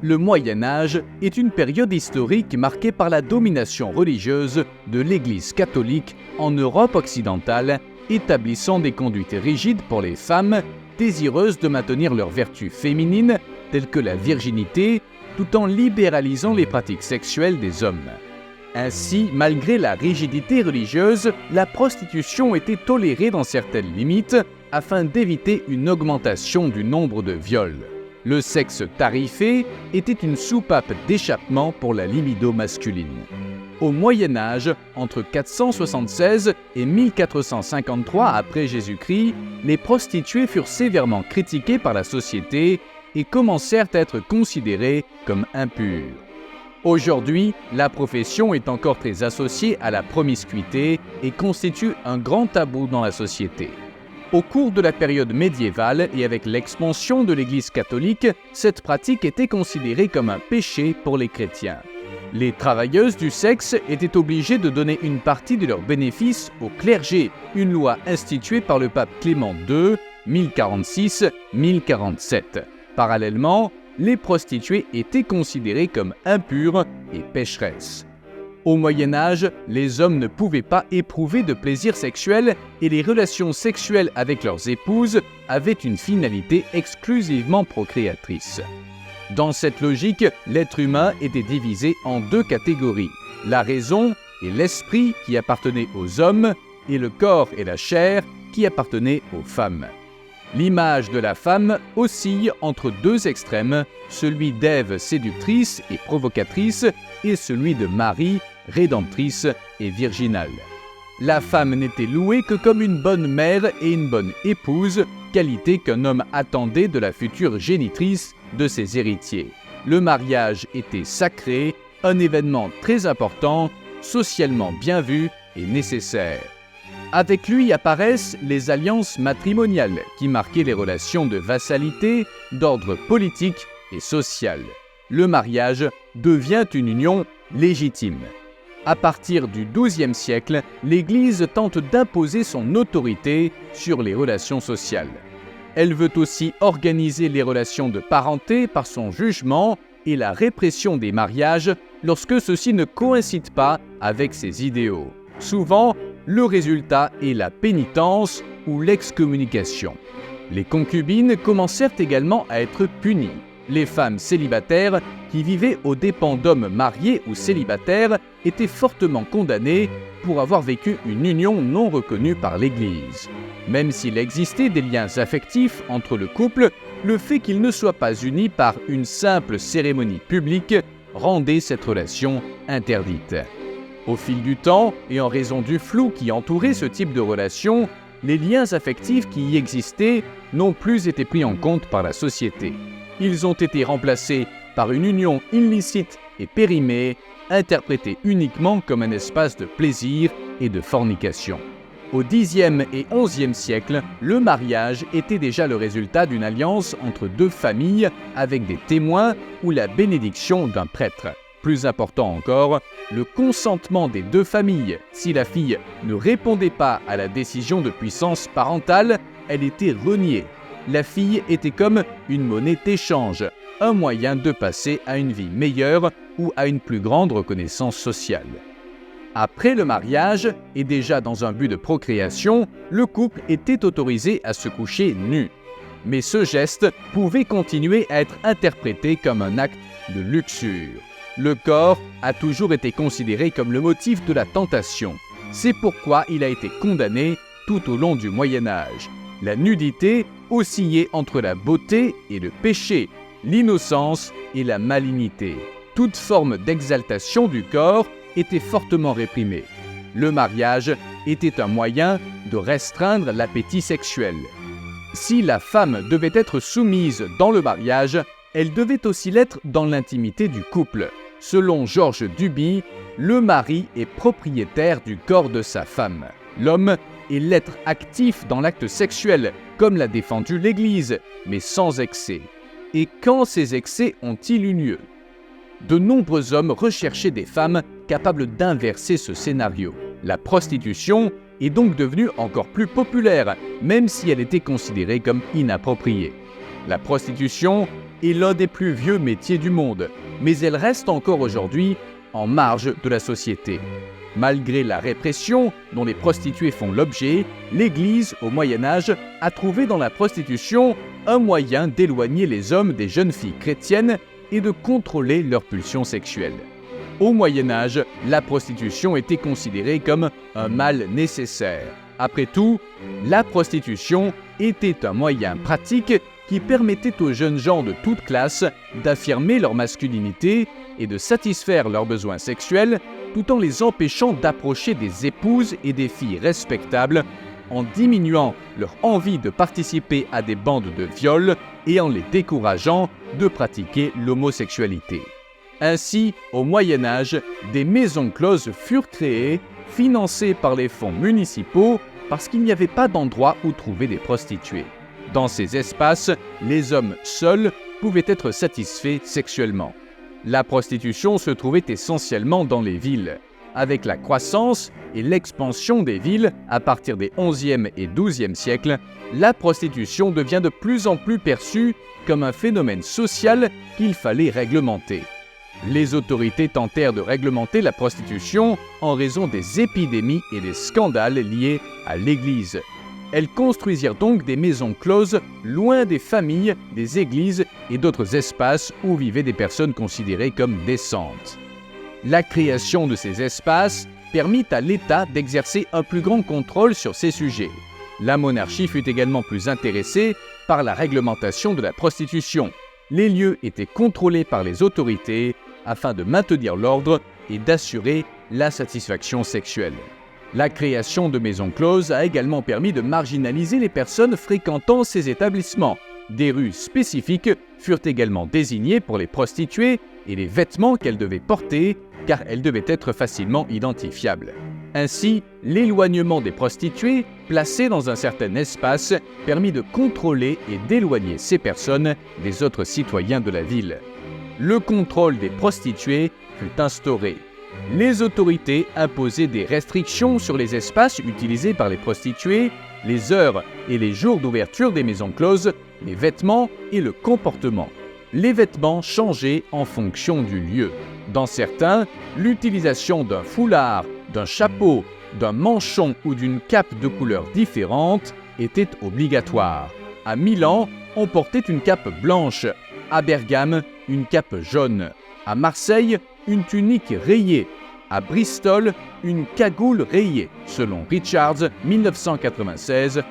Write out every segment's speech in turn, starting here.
Le Moyen Âge est une période historique marquée par la domination religieuse de l'Église catholique en Europe occidentale, établissant des conduites rigides pour les femmes désireuses de maintenir leurs vertus féminines, telles que la virginité, tout en libéralisant les pratiques sexuelles des hommes. Ainsi, malgré la rigidité religieuse, la prostitution était tolérée dans certaines limites afin d'éviter une augmentation du nombre de viols. Le sexe tarifé était une soupape d'échappement pour la libido masculine. Au Moyen Âge, entre 476 et 1453 après Jésus-Christ, les prostituées furent sévèrement critiquées par la société et commencèrent à être considérées comme impures. Aujourd'hui, la profession est encore très associée à la promiscuité et constitue un grand tabou dans la société. Au cours de la période médiévale et avec l'expansion de l'Église catholique, cette pratique était considérée comme un péché pour les chrétiens. Les travailleuses du sexe étaient obligées de donner une partie de leurs bénéfices au clergé, une loi instituée par le pape Clément II, 1046-1047. Parallèlement, les prostituées étaient considérées comme impures et pécheresses. Au Moyen Âge, les hommes ne pouvaient pas éprouver de plaisir sexuel et les relations sexuelles avec leurs épouses avaient une finalité exclusivement procréatrice. Dans cette logique, l'être humain était divisé en deux catégories, la raison et l'esprit qui appartenaient aux hommes et le corps et la chair qui appartenaient aux femmes. L'image de la femme oscille entre deux extrêmes, celui d'Ève séductrice et provocatrice et celui de Marie, rédemptrice et virginale. La femme n'était louée que comme une bonne mère et une bonne épouse, qualité qu'un homme attendait de la future génitrice de ses héritiers. Le mariage était sacré, un événement très important, socialement bien vu et nécessaire. Avec lui apparaissent les alliances matrimoniales qui marquaient les relations de vassalité, d'ordre politique et social. Le mariage devient une union légitime. À partir du XIIe siècle, l'Église tente d'imposer son autorité sur les relations sociales. Elle veut aussi organiser les relations de parenté par son jugement et la répression des mariages lorsque ceux-ci ne coïncident pas avec ses idéaux. Souvent, le résultat est la pénitence ou l'excommunication. Les concubines commencèrent également à être punies. Les femmes célibataires qui vivaient aux dépens d'hommes mariés ou célibataires étaient fortement condamnées pour avoir vécu une union non reconnue par l'Église. Même s'il existait des liens affectifs entre le couple, le fait qu'ils ne soient pas unis par une simple cérémonie publique rendait cette relation interdite. Au fil du temps, et en raison du flou qui entourait ce type de relation, les liens affectifs qui y existaient n'ont plus été pris en compte par la société. Ils ont été remplacés par une union illicite et périmée, interprétée uniquement comme un espace de plaisir et de fornication. Au Xe et XIe siècle, le mariage était déjà le résultat d'une alliance entre deux familles avec des témoins ou la bénédiction d'un prêtre. Plus important encore, le consentement des deux familles. Si la fille ne répondait pas à la décision de puissance parentale, elle était reniée. La fille était comme une monnaie d'échange, un moyen de passer à une vie meilleure ou à une plus grande reconnaissance sociale. Après le mariage, et déjà dans un but de procréation, le couple était autorisé à se coucher nu. Mais ce geste pouvait continuer à être interprété comme un acte de luxure. Le corps a toujours été considéré comme le motif de la tentation. C'est pourquoi il a été condamné tout au long du Moyen Âge. La nudité oscillait entre la beauté et le péché, l'innocence et la malignité. Toute forme d'exaltation du corps était fortement réprimée. Le mariage était un moyen de restreindre l'appétit sexuel. Si la femme devait être soumise dans le mariage, elle devait aussi l'être dans l'intimité du couple. Selon Georges Duby, le mari est propriétaire du corps de sa femme. L'homme est l'être actif dans l'acte sexuel, comme l'a défendu l'Église, mais sans excès. Et quand ces excès ont-ils eu lieu ? De nombreux hommes recherchaient des femmes capables d'inverser ce scénario. La prostitution est donc devenue encore plus populaire, même si elle était considérée comme inappropriée. La prostitution est l'un des plus vieux métiers du monde, mais elle reste encore aujourd'hui en marge de la société. Malgré la répression dont les prostituées font l'objet, l'Église, au Moyen-Âge, a trouvé dans la prostitution un moyen d'éloigner les hommes des jeunes filles chrétiennes et de contrôler leurs pulsions sexuelles. Au Moyen-Âge, la prostitution était considérée comme un mal nécessaire. Après tout, la prostitution était un moyen pratique qui permettait aux jeunes gens de toute classe d'affirmer leur masculinité et de satisfaire leurs besoins sexuels tout en les empêchant d'approcher des épouses et des filles respectables, en diminuant leur envie de participer à des bandes de viol et en les décourageant de pratiquer l'homosexualité. Ainsi, au Moyen-Âge, des maisons closes furent créées, financées par les fonds municipaux, parce qu'il n'y avait pas d'endroit où trouver des prostituées. Dans ces espaces, les hommes seuls pouvaient être satisfaits sexuellement. La prostitution se trouvait essentiellement dans les villes. Avec la croissance et l'expansion des villes à partir des XIe et XIIe siècles, la prostitution devient de plus en plus perçue comme un phénomène social qu'il fallait réglementer. Les autorités tentèrent de réglementer la prostitution en raison des épidémies et des scandales liés à l'Église. Elles construisirent donc des maisons closes loin des familles, des églises et d'autres espaces où vivaient des personnes considérées comme décentes. La création de ces espaces permit à l'État d'exercer un plus grand contrôle sur ces sujets. La monarchie fut également plus intéressée par la réglementation de la prostitution. Les lieux étaient contrôlés par les autorités afin de maintenir l'ordre et d'assurer la satisfaction sexuelle. La création de maisons closes a également permis de marginaliser les personnes fréquentant ces établissements. Des rues spécifiques furent également désignées pour les prostituées et les vêtements qu'elles devaient porter, car elles devaient être facilement identifiables. Ainsi, l'éloignement des prostituées, placées dans un certain espace, permit de contrôler et d'éloigner ces personnes des autres citoyens de la ville. Le contrôle des prostituées fut instauré. Les autorités imposaient des restrictions sur les espaces utilisés par les prostituées, les heures et les jours d'ouverture des maisons closes, les vêtements et le comportement. Les vêtements changeaient en fonction du lieu. Dans certains, l'utilisation d'un foulard, d'un chapeau, d'un manchon ou d'une cape de couleurs différentes était obligatoire. À Milan, on portait une cape blanche. À Bergame, une cape jaune. À Marseille, une tunique rayée. À Bristol, une cagoule rayée, selon Richards, 1996-124.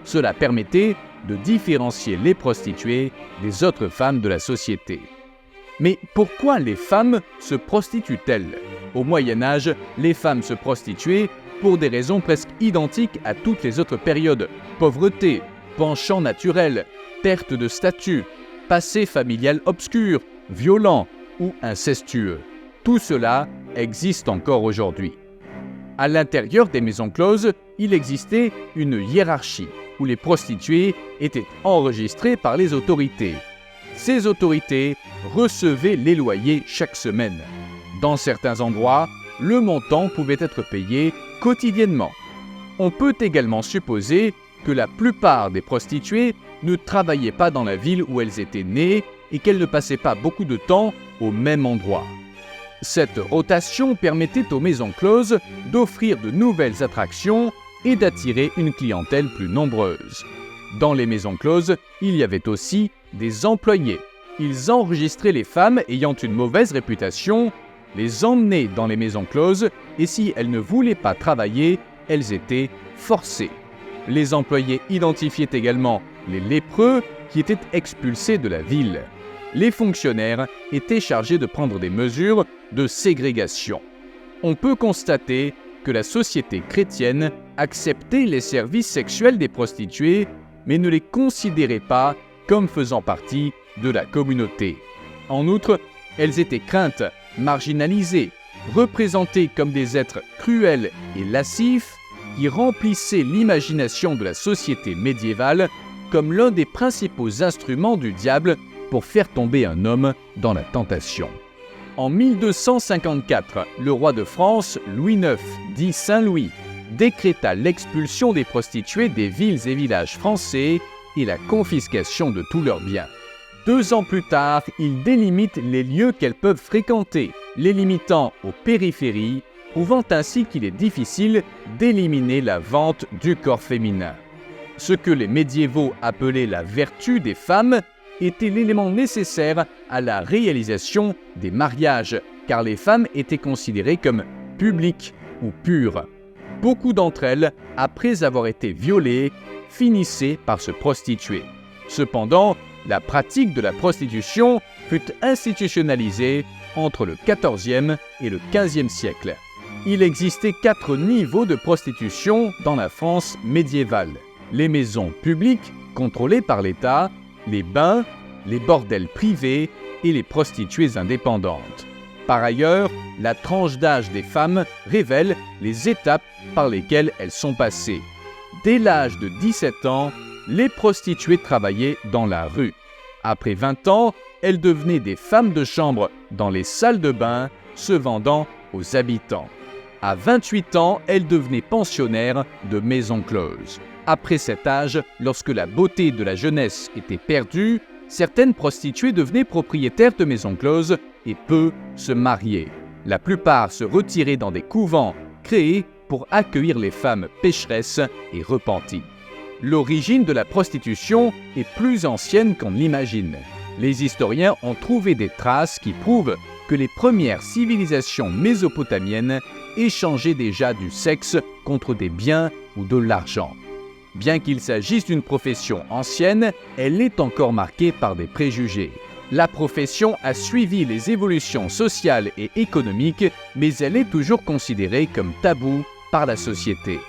Cela permettait de différencier les prostituées des autres femmes de la société. Mais pourquoi les femmes se prostituent-elles ? Au Moyen-Âge, les femmes se prostituaient pour des raisons presque identiques à toutes les autres périodes. Pauvreté, penchant naturel, perte de statut, passé familial obscur, violent ou incestueux. Tout cela existe encore aujourd'hui. À l'intérieur des maisons closes, il existait une hiérarchie où les prostituées étaient enregistrées par les autorités. Ces autorités recevaient les loyers chaque semaine. Dans certains endroits, le montant pouvait être payé quotidiennement. On peut également supposer que la plupart des prostituées ne travaillaient pas dans la ville où elles étaient nées et qu'elles ne passaient pas beaucoup de temps au même endroit. Cette rotation permettait aux maisons closes d'offrir de nouvelles attractions et d'attirer une clientèle plus nombreuse. Dans les maisons closes, il y avait aussi des employés. Ils enregistraient les femmes ayant une mauvaise réputation, les emmenaient dans les maisons closes et si elles ne voulaient pas travailler, elles étaient forcées. Les employés identifiaient également les lépreux qui étaient expulsés de la ville. Les fonctionnaires étaient chargés de prendre des mesures de ségrégation. On peut constater que la société chrétienne acceptait les services sexuels des prostituées, mais ne les considérait pas comme faisant partie de la communauté. En outre, elles étaient craintes, marginalisées, représentées comme des êtres cruels et lascifs qui remplissaient l'imagination de la société médiévale comme l'un des principaux instruments du diable pour faire tomber un homme dans la tentation. En 1254, le roi de France, Louis IX, dit Saint Louis, décréta l'expulsion des prostituées des villes et villages français et la confiscation de tous leurs biens. 2 ans plus tard, il délimite les lieux qu'elles peuvent fréquenter, les limitant aux périphéries, prouvant ainsi qu'il est difficile d'éliminer la vente du corps féminin. Ce que les médiévaux appelaient la vertu des femmes était l'élément nécessaire à la réalisation des mariages, car les femmes étaient considérées comme publiques ou pures. Beaucoup d'entre elles, après avoir été violées, finissaient par se prostituer. Cependant, la pratique de la prostitution fut institutionnalisée entre le XIVe et le XVe siècle. Il existait 4 niveaux de prostitution dans la France médiévale. Les maisons publiques, contrôlées par l'État, les bains, les bordels privés et les prostituées indépendantes. Par ailleurs, la tranche d'âge des femmes révèle les étapes par lesquelles elles sont passées. Dès l'âge de 17 ans, les prostituées travaillaient dans la rue. Après 20 ans, elles devenaient des femmes de chambre dans les salles de bain, se vendant aux habitants. À 28 ans, elles devenaient pensionnaires de maisons closes. Après cet âge, lorsque la beauté de la jeunesse était perdue, certaines prostituées devenaient propriétaires de maisons closes et peu se mariaient. La plupart se retiraient dans des couvents créés pour accueillir les femmes pécheresses et repenties. L'origine de la prostitution est plus ancienne qu'on ne l'imagine. Les historiens ont trouvé des traces qui prouvent que les premières civilisations mésopotamiennes échangeaient déjà du sexe contre des biens ou de l'argent. Bien qu'il s'agisse d'une profession ancienne, elle est encore marquée par des préjugés. La profession a suivi les évolutions sociales et économiques, mais elle est toujours considérée comme taboue par la société.